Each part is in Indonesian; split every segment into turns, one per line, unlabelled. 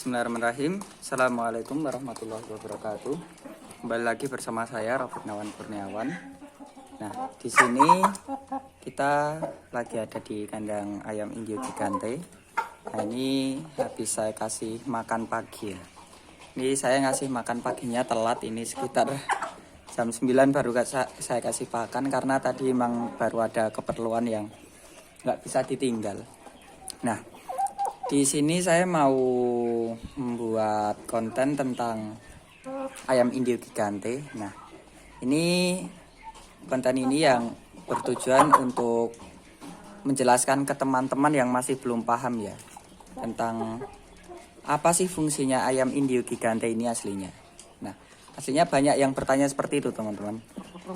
Bismillahirrahmanirrahim. Assalamualaikum warahmatullahi wabarakatuh. Kembali lagi bersama saya Raffi Nawan Kurniawan. Nah, di sini kita lagi ada di kandang ayam Indio Gigante. Nah, ini habis saya kasih makan pagi ya. Ini saya ngasih makan paginya telat, ini sekitar jam 9 baru saya kasih pakan karena tadi memang baru ada keperluan yang nggak bisa ditinggal. Nah, di sini saya mau membuat konten tentang ayam Indio Gigante. Nah, ini konten ini yang bertujuan untuk menjelaskan ke teman-teman yang masih belum paham ya tentang apa sih fungsinya ayam Indio Gigante ini aslinya. Nah, aslinya banyak yang bertanya seperti itu teman-teman.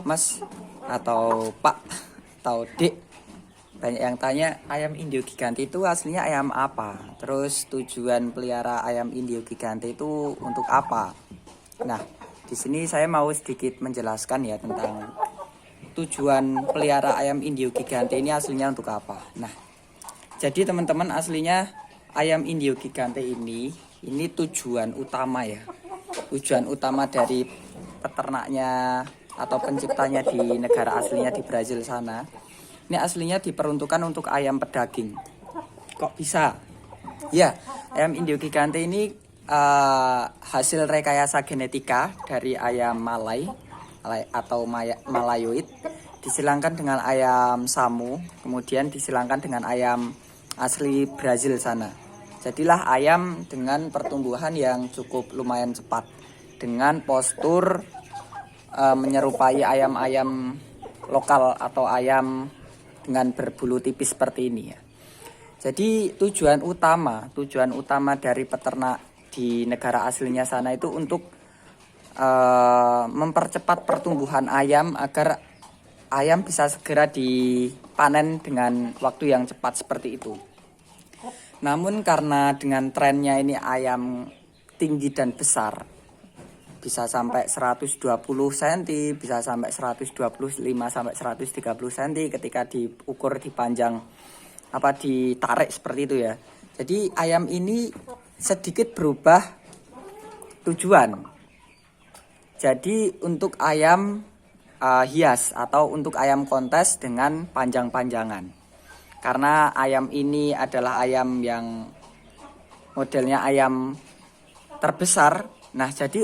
Mas atau Pak atau Dek, banyak yang tanya ayam Indio Gigante itu aslinya ayam apa? Terus tujuan pelihara ayam Indio Gigante itu untuk apa? Nah, di sini saya mau sedikit menjelaskan ya tentang tujuan pelihara ayam Indio Gigante ini aslinya untuk apa. Nah, jadi teman-teman aslinya ayam Indio Gigante ini tujuan utama ya. Tujuan utama dari peternaknya atau penciptanya di negara aslinya di Brazil sana. Ini aslinya diperuntukkan untuk ayam pedaging. Kok bisa? Ya, ayam Indio Gigante ini hasil rekayasa genetika dari ayam Malay atau Malayoid, disilangkan dengan ayam Samu, kemudian disilangkan dengan ayam asli Brazil sana. Jadilah ayam dengan pertumbuhan yang cukup lumayan cepat, dengan postur menyerupai ayam-ayam lokal atau ayam dengan berbulu tipis seperti ini ya. Jadi tujuan utama dari peternak di negara aslinya sana itu untuk mempercepat pertumbuhan ayam agar ayam bisa segera dipanen dengan waktu yang cepat seperti itu. Namun karena dengan trennya ini ayam tinggi dan besar, bisa sampai 120 cm, bisa sampai 125 sampai 130 cm ketika diukur dipanjang ditarik seperti itu ya. Jadi ayam ini sedikit berubah tujuan. Jadi untuk ayam hias atau untuk ayam kontes dengan panjang-panjangan. Karena ayam ini adalah ayam yang modelnya ayam terbesar. Nah, jadi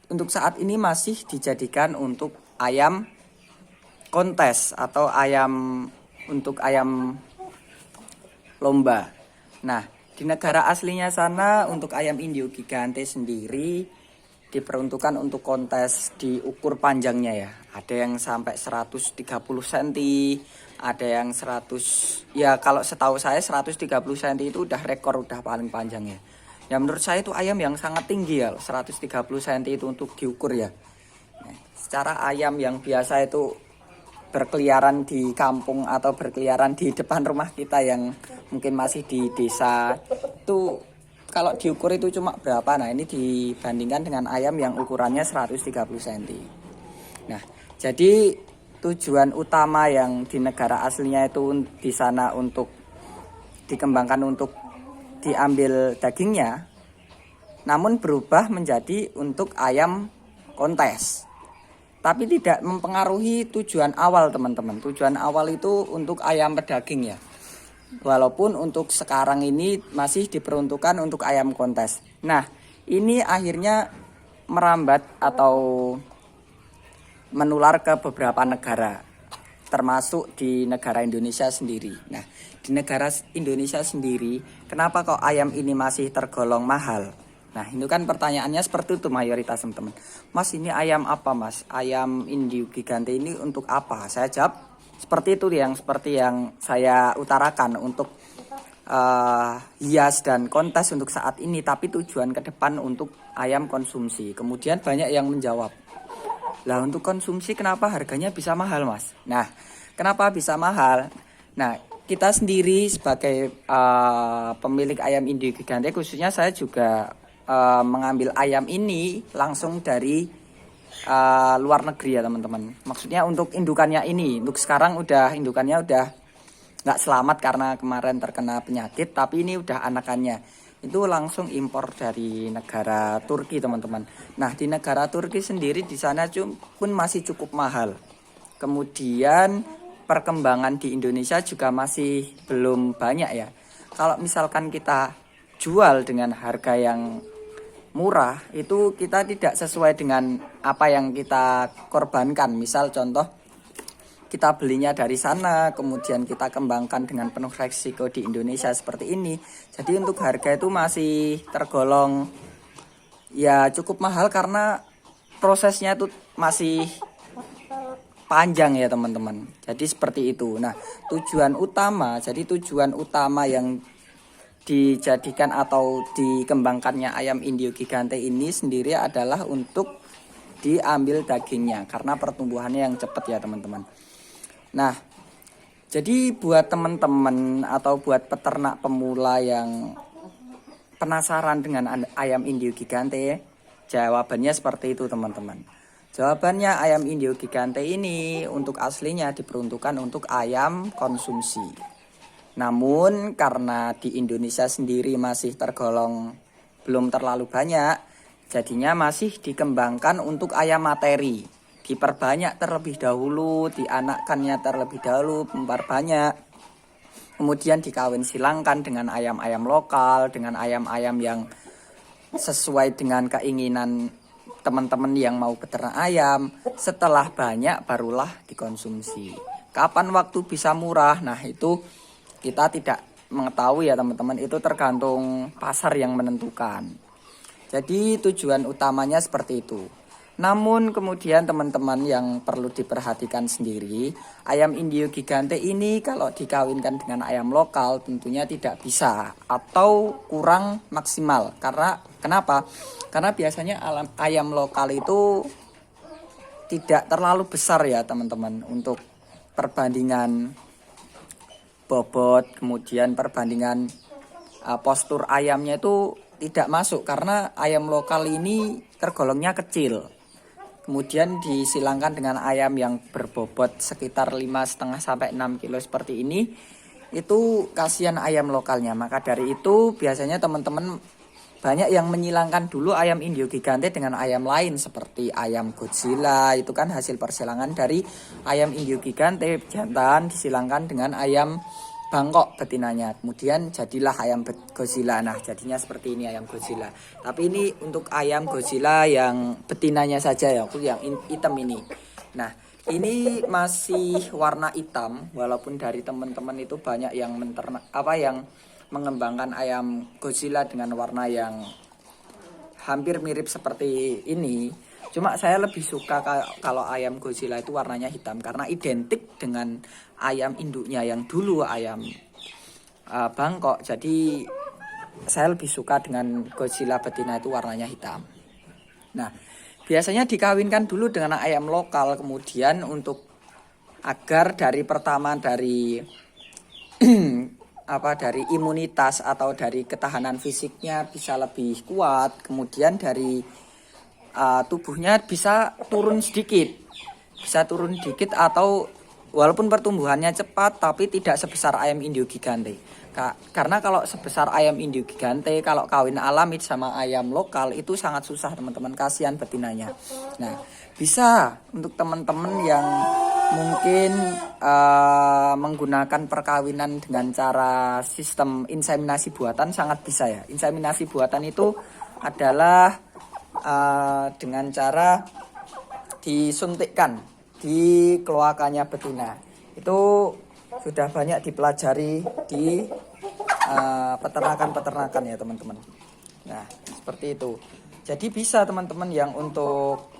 untuk saat ini masih dijadikan untuk ayam kontes atau untuk ayam lomba. Nah, di negara aslinya sana untuk ayam Indio Gigante sendiri diperuntukkan untuk kontes diukur panjangnya ya. Ada yang sampai 130 cm, ada yang 100, ya kalau setahu saya 130 cm itu udah rekor, udah paling panjang ya. Ya menurut saya itu ayam yang sangat tinggi ya, 130 cm itu untuk diukur ya. Nah, secara ayam yang biasa itu berkeliaran di kampung atau berkeliaran di depan rumah kita yang mungkin masih di desa, itu kalau diukur itu cuma berapa. Nah, ini dibandingkan dengan ayam yang ukurannya 130 cm. Nah, jadi tujuan utama yang di negara aslinya itu di sana untuk dikembangkan untuk diambil dagingnya, namun berubah menjadi untuk ayam kontes. Tapi tidak mempengaruhi tujuan awal teman-teman. Tujuan awal itu untuk ayam pedaging ya. Walaupun untuk sekarang ini masih diperuntukkan untuk ayam kontes. Nah, ini akhirnya merambat atau menular ke beberapa negara, termasuk di negara Indonesia sendiri. Nah, di negara Indonesia sendiri, kenapa kok ayam ini masih tergolong mahal? Nah, itu kan pertanyaannya seperti itu mayoritas teman-teman. Mas, ini ayam apa mas? Ayam Indio Gigante ini untuk apa? Saya jawab seperti itu, seperti yang saya utarakan, untuk hias dan kontes untuk saat ini, tapi tujuan ke depan untuk ayam konsumsi. Kemudian banyak yang menjawab, lah untuk konsumsi kenapa harganya bisa mahal mas? Nah, kenapa bisa mahal? Nah, kita sendiri sebagai pemilik ayam Indio Gigante, khususnya saya juga mengambil ayam ini langsung dari luar negeri ya teman-teman. Maksudnya untuk indukannya ini, untuk sekarang indukannya udah nggak selamat karena kemarin terkena penyakit, tapi ini udah anakannya. itu langsung impor dari negara Turki teman-teman. Nah di negara Turki sendiri di sana pun masih cukup mahal. Kemudian perkembangan di Indonesia juga masih belum banyak ya. Kalau misalkan kita jual dengan harga yang murah, itu kita tidak sesuai dengan apa yang kita korbankan. Misal contoh, kita belinya dari sana, kemudian kita kembangkan dengan penuh resiko di Indonesia seperti ini. Jadi untuk harga itu masih tergolong ya cukup mahal karena prosesnya itu masih panjang ya teman-teman. Jadi seperti itu. Nah, tujuan utama yang dijadikan atau dikembangkannya ayam Indio Gigante ini sendiri adalah untuk diambil dagingnya karena pertumbuhannya yang cepat ya teman-teman. Nah, jadi buat teman-teman atau buat peternak pemula yang penasaran dengan ayam Indio Gigante, jawabannya seperti itu teman-teman. Jawabannya ayam Indio Gigante ini untuk aslinya diperuntukkan untuk ayam konsumsi. Namun karena di Indonesia sendiri masih tergolong belum terlalu banyak, jadinya masih dikembangkan untuk ayam materi. Diperbanyak terlebih dahulu, dianakkannya terlebih dahulu, memperbanyak. Kemudian dikawin silangkan dengan ayam-ayam lokal, dengan ayam-ayam yang sesuai dengan keinginan teman-teman yang mau beternak ayam. Setelah banyak barulah dikonsumsi. Kapan waktu bisa murah? Nah itu kita tidak mengetahui ya teman-teman. Itu tergantung pasar yang menentukan. Jadi tujuan utamanya seperti itu. Namun kemudian teman-teman yang perlu diperhatikan sendiri, ayam Indio Gigante ini kalau dikawinkan dengan ayam lokal tentunya tidak bisa atau kurang maksimal. Karena kenapa? Karena biasanya ayam lokal itu tidak terlalu besar ya teman-teman untuk perbandingan bobot, kemudian perbandingan postur ayamnya itu tidak masuk karena ayam lokal ini tergolongnya kecil. Kemudian disilangkan dengan ayam yang berbobot sekitar 5,5 sampai 6 kilo seperti ini, itu kasihan ayam lokalnya. Maka dari itu biasanya teman-teman banyak yang menyilangkan dulu ayam Indio Gigante dengan ayam lain seperti ayam Godzilla. Itu kan hasil persilangan dari ayam Indio Gigante jantan disilangkan dengan ayam Bangkok betinanya. Kemudian jadilah ayam Godzilla. Nah jadinya seperti ini ayam Godzilla. Tapi ini untuk ayam Godzilla yang betinanya saja ya, yang hitam ini. Nah ini masih warna hitam, walaupun dari teman-teman itu banyak yang yang mengembangkan ayam Godzilla dengan warna yang hampir mirip seperti ini. Cuma saya lebih suka kalau ayam Godzilla itu warnanya hitam karena identik dengan ayam induknya yang dulu ayam Bangkok. Jadi saya lebih suka dengan Godzilla betina itu warnanya hitam. Nah, biasanya dikawinkan dulu dengan ayam lokal, kemudian untuk agar dari dari imunitas atau dari ketahanan fisiknya bisa lebih kuat, kemudian dari tubuhnya bisa turun sedikit atau walaupun pertumbuhannya cepat tapi tidak sebesar ayam Indio Gigante. Karena kalau sebesar ayam Indio Gigante, kalau kawin alami sama ayam lokal itu sangat susah teman-teman, kasihan betinanya. Nah bisa untuk teman-teman yang mungkin menggunakan perkawinan dengan cara sistem inseminasi buatan sangat bisa ya. Inseminasi buatan itu adalah dengan cara disuntikkan di kloakanya betina. Itu sudah banyak dipelajari di peternakan ya teman-teman. Nah seperti itu. Jadi bisa teman-teman yang untuk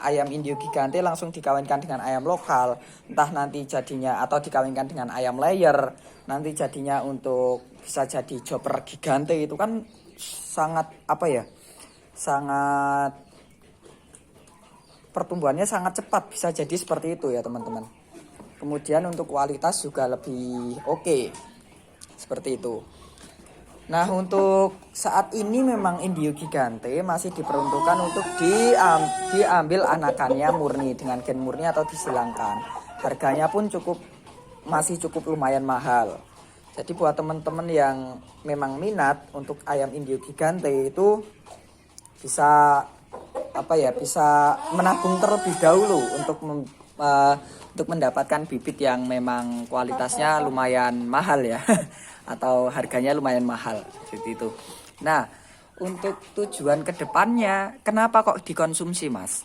ayam Indio Gigante langsung dikawinkan dengan ayam lokal, entah nanti jadinya atau dikawinkan dengan ayam layer, nanti jadinya untuk bisa jadi Joper Gigante. Itu kan sangat sangat pertumbuhannya sangat cepat, bisa jadi seperti itu ya teman-teman. Kemudian untuk kualitas juga lebih oke, seperti itu. Nah untuk saat ini memang Indio Gigante masih diperuntukkan untuk diambil anakannya murni dengan gen murni atau disilangkan. Harganya pun masih cukup lumayan mahal. Jadi buat teman-teman yang memang minat untuk ayam Indio Gigante itu bisa bisa menabung terlebih dahulu untuk mendapatkan bibit yang memang kualitasnya lumayan mahal ya atau harganya lumayan mahal seperti itu. Nah, untuk tujuan kedepannya, kenapa kok dikonsumsi, Mas?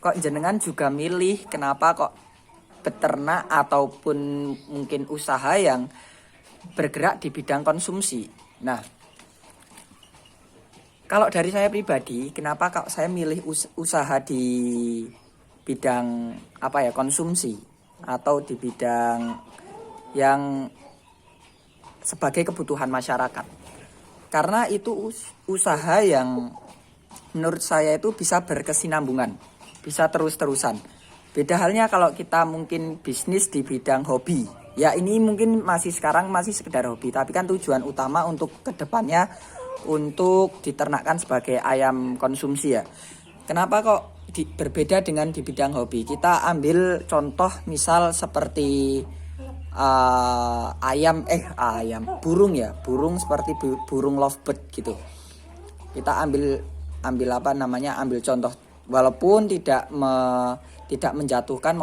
Kok jenengan juga milih kenapa kok beternak ataupun mungkin usaha yang bergerak di bidang konsumsi? Nah, kalau dari saya pribadi, kenapa kok saya milih usaha di bidang konsumsi atau di bidang yang sebagai kebutuhan masyarakat? Karena itu usaha yang menurut saya itu bisa berkesinambungan, bisa terus-terusan. Beda halnya kalau kita mungkin bisnis di bidang hobi. Ya ini mungkin sekarang masih sekedar hobi, tapi kan tujuan utama untuk kedepannya untuk diternakkan sebagai ayam konsumsi ya. Kenapa kok berbeda dengan di bidang hobi? Kita ambil contoh misal seperti burung seperti burung lovebird gitu. Kita ambil contoh, walaupun tidak menjatuhkan,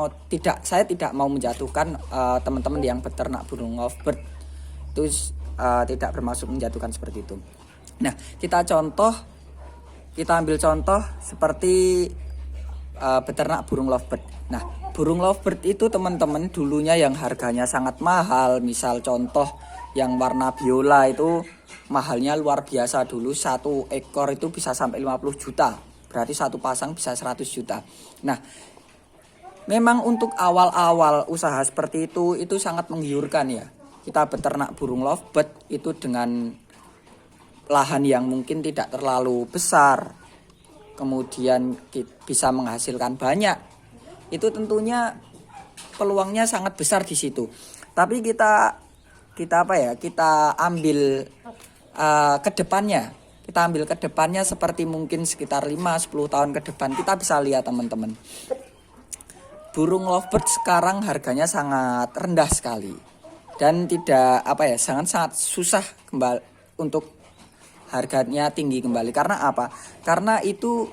saya tidak mau menjatuhkan teman-teman yang beternak burung lovebird itu, tidak bermaksud menjatuhkan seperti itu. Nah, kita ambil contoh seperti beternak burung lovebird. Nah, burung lovebird itu teman-teman dulunya yang harganya sangat mahal, misal contoh yang warna biola itu mahalnya luar biasa dulu, satu ekor itu bisa sampai 50 juta. Berarti satu pasang bisa 100 juta. Nah, memang untuk awal-awal usaha seperti itu sangat menggiurkan ya. Kita beternak burung lovebird itu dengan lahan yang mungkin tidak terlalu besar, kemudian bisa menghasilkan banyak, itu tentunya peluangnya sangat besar di situ. Tapi kita ambil ke depannya seperti mungkin sekitar 5-10 tahun ke depan. Kita bisa lihat teman-teman, burung lovebird sekarang harganya sangat rendah sekali dan sangat susah kembali untuk harganya tinggi kembali. Karena apa? Karena itu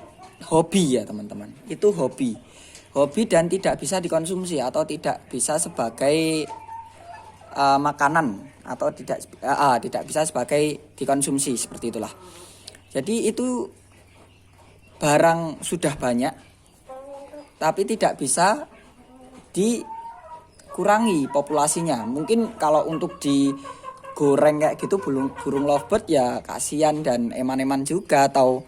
hobi ya teman-teman. Itu hobi dan tidak bisa dikonsumsi atau tidak bisa sebagai makanan atau tidak bisa sebagai dikonsumsi, seperti itulah. Jadi itu barang sudah banyak tapi tidak bisa dikurangi populasinya. Mungkin kalau untuk digoreng kayak gitu burung lovebird ya kasihan dan eman-eman juga, atau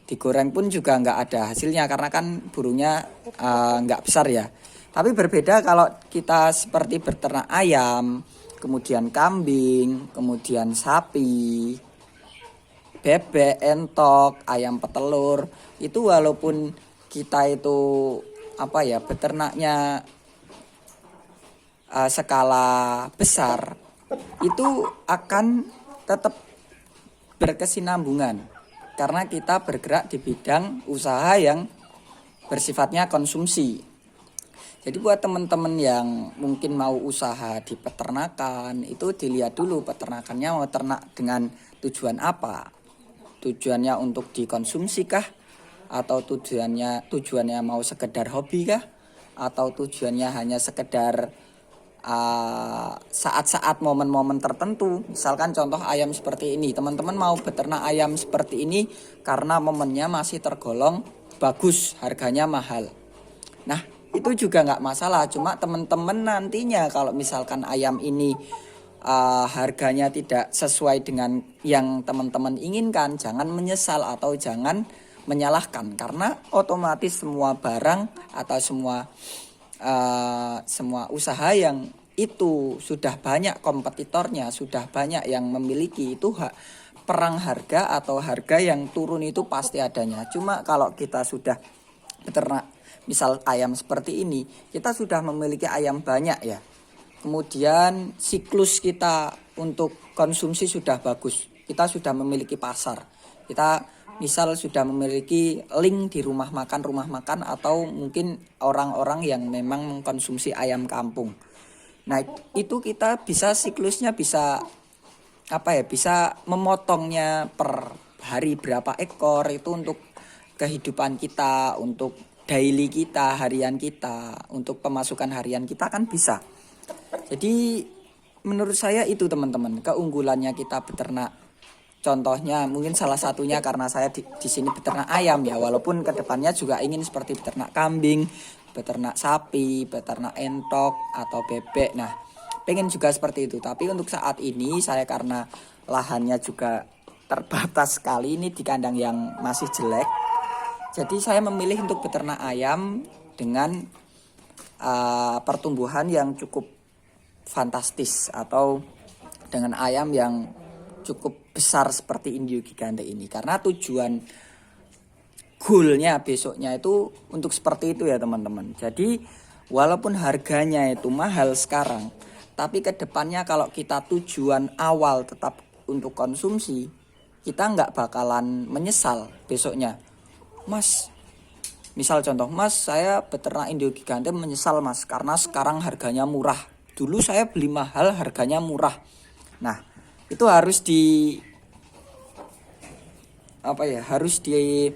digoreng pun juga nggak ada hasilnya karena kan burungnya nggak besar ya. Tapi berbeda kalau kita seperti beternak ayam, kemudian kambing, kemudian sapi, bebek, entok, ayam petelur. Itu walaupun kita itu beternaknya skala besar, itu akan tetap berkesinambungan karena kita bergerak di bidang usaha yang bersifatnya konsumsi. Jadi buat teman-teman yang mungkin mau usaha di peternakan, itu dilihat dulu peternakannya mau ternak dengan tujuan apa. Tujuannya untuk dikonsumsi kah? Atau tujuannya mau sekedar hobi kah? Atau tujuannya hanya sekedar saat-saat momen-momen tertentu. Misalkan contoh ayam seperti ini, teman-teman mau beternak ayam seperti ini karena momennya masih tergolong bagus, harganya mahal. Nah, itu juga nggak masalah. Cuma teman-teman nantinya kalau misalkan ayam ini harganya tidak sesuai dengan yang teman-teman inginkan, jangan menyesal atau jangan menyalahkan, karena otomatis semua barang atau semua usaha yang itu sudah banyak kompetitornya, sudah banyak yang memiliki, itu perang harga atau harga yang turun itu pasti adanya. Cuma kalau kita sudah beternak misal ayam seperti ini, kita sudah memiliki ayam banyak ya, kemudian siklus kita untuk konsumsi sudah bagus, kita sudah memiliki pasar, kita misal sudah memiliki link di rumah makan atau mungkin orang-orang yang memang mengkonsumsi ayam kampung. Nah, itu kita bisa siklusnya bisa apa ya, bisa memotongnya per hari berapa ekor itu untuk kehidupan kita, untuk daily kita, harian kita, untuk pemasukan harian kita kan bisa. Jadi menurut saya itu teman-teman keunggulannya kita beternak. Contohnya mungkin salah satunya karena saya di sini beternak ayam ya, walaupun kedepannya juga ingin seperti beternak kambing, beternak sapi, beternak entok atau bebek. Nah, pengen juga seperti itu. Tapi untuk saat ini saya karena lahannya juga terbatas sekali ini di kandang yang masih jelek. Jadi saya memilih untuk beternak ayam dengan pertumbuhan yang cukup fantastis atau dengan ayam yang cukup besar seperti Indio Gigante ini, karena tujuan goalnya besoknya itu untuk seperti itu ya teman-teman. Jadi walaupun harganya itu mahal sekarang, tapi kedepannya kalau kita tujuan awal tetap untuk konsumsi, kita nggak bakalan menyesal besoknya. Mas, misal contoh, Mas saya beternak Indio Gigante menyesal Mas karena sekarang harganya murah. Dulu saya beli mahal harganya murah. Nah, itu harus harus di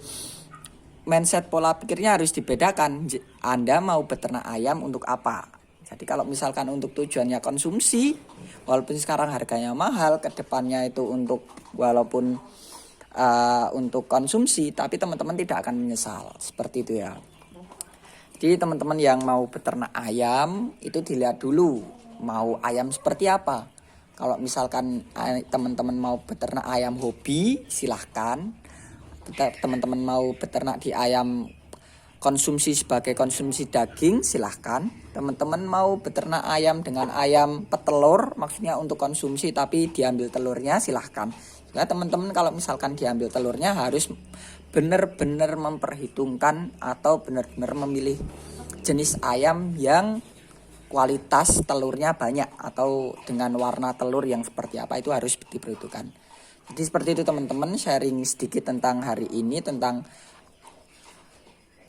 mindset pola pikirnya harus dibedakan. Anda mau beternak ayam untuk apa? Jadi kalau misalkan untuk tujuannya konsumsi, walaupun sekarang harganya mahal, kedepannya itu untuk walaupun untuk konsumsi, tapi teman-teman tidak akan menyesal. Seperti itu ya. Jadi teman-teman yang mau beternak ayam itu dilihat dulu mau ayam seperti apa. Kalau misalkan teman-teman mau beternak ayam hobi, silahkan. Teman-teman mau beternak di ayam konsumsi sebagai konsumsi daging, silahkan. Teman-teman mau beternak ayam dengan ayam petelur, maksudnya untuk konsumsi tapi diambil telurnya, silahkan. Ya teman-teman kalau misalkan diambil telurnya harus benar-benar memperhitungkan atau benar-benar memilih jenis ayam yang kualitas telurnya banyak atau dengan warna telur yang seperti apa, itu harus diperhitungkan. Jadi seperti itu teman-teman, sharing sedikit tentang hari ini, tentang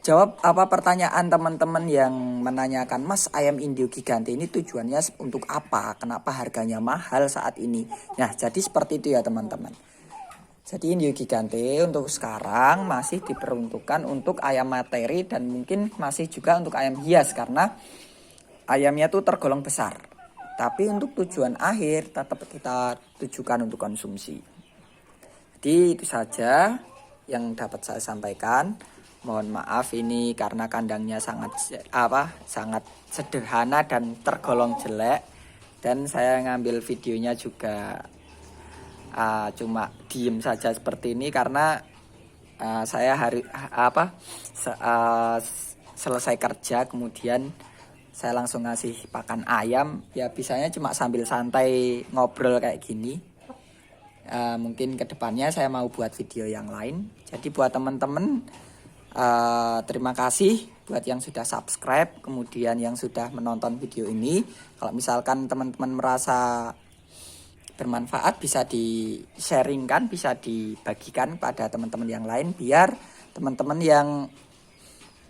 jawab apa pertanyaan teman-teman yang menanyakan, Mas ayam Indio Gigante ini tujuannya untuk apa? Kenapa harganya mahal saat ini? Nah jadi seperti itu ya teman-teman. Jadi Indio Gigante untuk sekarang masih diperuntukkan untuk ayam materi dan mungkin masih juga untuk ayam hias karena ayamnya tuh tergolong besar. Tapi untuk tujuan akhir tetap kita tujukan untuk konsumsi. Jadi itu saja yang dapat saya sampaikan. Mohon maaf ini karena kandangnya sangat sederhana dan tergolong jelek, dan saya ngambil videonya juga cuma diem saja seperti ini karena saya selesai kerja kemudian saya langsung ngasih pakan ayam ya, bisanya cuma sambil santai ngobrol kayak gini. Mungkin kedepannya saya mau buat video yang lain. Jadi buat teman-teman terima kasih buat yang sudah subscribe, kemudian yang sudah menonton video ini. Kalau misalkan teman-teman merasa bermanfaat bisa di-sharingkan, bisa dibagikan pada teman-teman yang lain biar teman-teman yang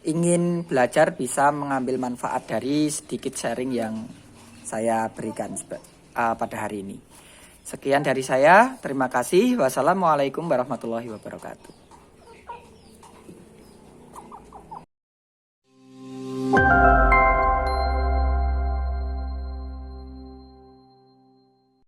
ingin belajar bisa mengambil manfaat dari sedikit sharing yang saya berikan pada hari ini. Sekian dari saya, terima kasih. Wassalamualaikum warahmatullahi wabarakatuh.